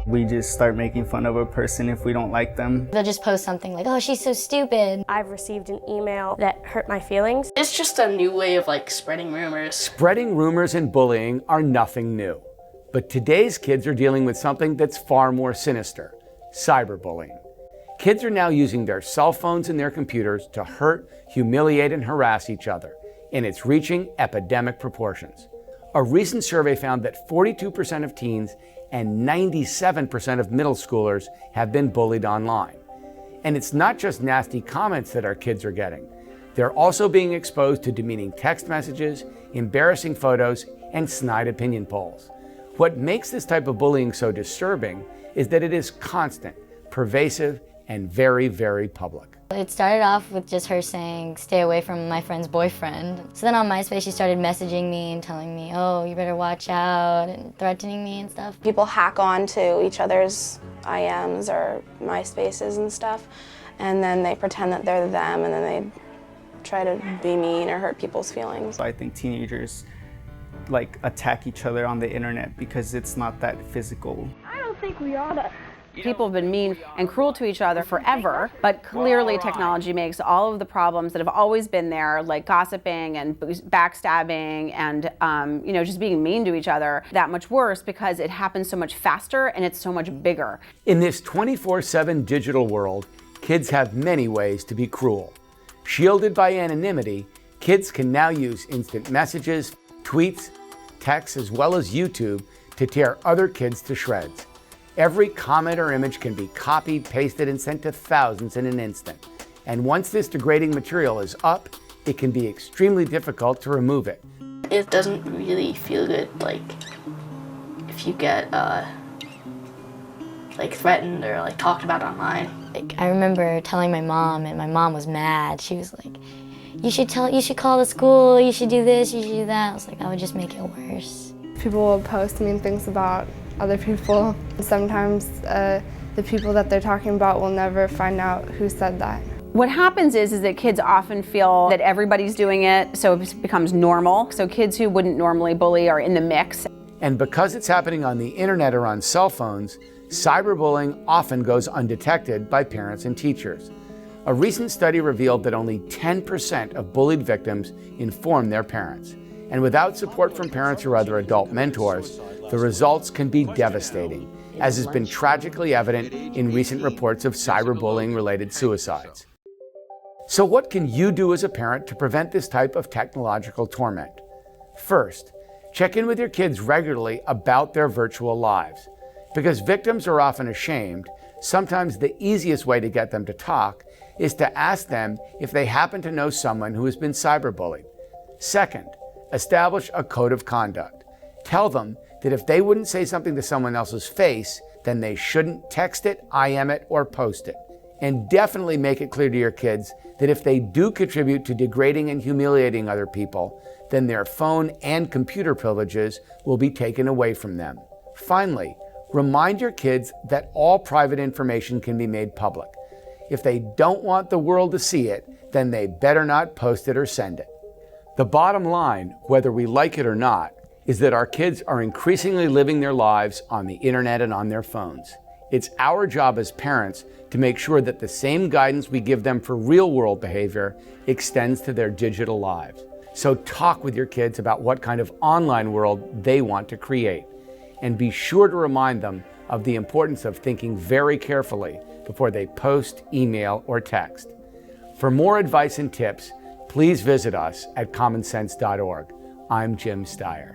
We just start making fun of a person if we don't like them. They'll just post something like, oh, she's so stupid. I've received an email that hurt my feelings. It's just a new way of spreading rumors. Spreading rumors and bullying are nothing new. But today's kids are dealing with something that's far more sinister: cyberbullying. Kids are now using their cell phones and their computers to hurt, humiliate, and harass each other, and it's reaching epidemic proportions. A recent survey found that 42% of teens and 97% of middle schoolers have been bullied online. And it's not just nasty comments that our kids are getting. They're also being exposed to demeaning text messages, embarrassing photos, and snide opinion polls. What makes this type of bullying so disturbing is that it is constant, pervasive, and very, very public. It started off with just her saying, stay away from my friend's boyfriend. So then on MySpace, she started messaging me and telling me, oh, you better watch out, and threatening me and stuff. People hack on to each other's IMs or MySpaces and stuff, and then they pretend that they're them, and then they try to be mean or hurt people's feelings. I think teenagers attack each other on the internet because it's not that physical. I don't think we ought to. People have been mean and cruel to each other forever, but clearly technology makes all of the problems that have always been there, like gossiping and backstabbing and just being mean to each other, that much worse because it happens so much faster and it's so much bigger. In this 24/7 digital world, kids have many ways to be cruel. Shielded by anonymity, kids can now use instant messages, tweets, texts, as well as YouTube to tear other kids to shreds. Every comment or image can be copied, pasted, and sent to thousands in an instant. And once this degrading material is up, it can be extremely difficult to remove it. It doesn't really feel good, if you get threatened or talked about online. I remember telling my mom, and my mom was mad. She was like, you should call the school, you should do this, you should do that. I was like, that would just make it worse. People will post mean things about other people. Sometimes the people that they're talking about will never find out who said that. What happens is that kids often feel that everybody's doing it, so it becomes normal. So kids who wouldn't normally bully are in the mix. And because it's happening on the internet or on cell phones, cyberbullying often goes undetected by parents and teachers. A recent study revealed that only 10% of bullied victims inform their parents. And without support from parents or other adult mentors, the results can be devastating, as has been tragically evident in recent reports of cyberbullying-related suicides. So what can you do as a parent to prevent this type of technological torment? First, check in with your kids regularly about their virtual lives. Because victims are often ashamed, sometimes the easiest way to get them to talk is to ask them if they happen to know someone who has been cyberbullied. Second, establish a code of conduct. Tell them that if they wouldn't say something to someone else's face, then they shouldn't text it, IM it, or post it. And definitely make it clear to your kids that if they do contribute to degrading and humiliating other people, then their phone and computer privileges will be taken away from them. Finally, remind your kids that all private information can be made public. If they don't want the world to see it, then they better not post it or send it. The bottom line, whether we like it or not, is that our kids are increasingly living their lives on the internet and on their phones. It's our job as parents to make sure that the same guidance we give them for real-world behavior extends to their digital lives. So talk with your kids about what kind of online world they want to create. And be sure to remind them of the importance of thinking very carefully before they post, email, or text. For more advice and tips, please visit us at commonsense.org. I'm Jim Steyer.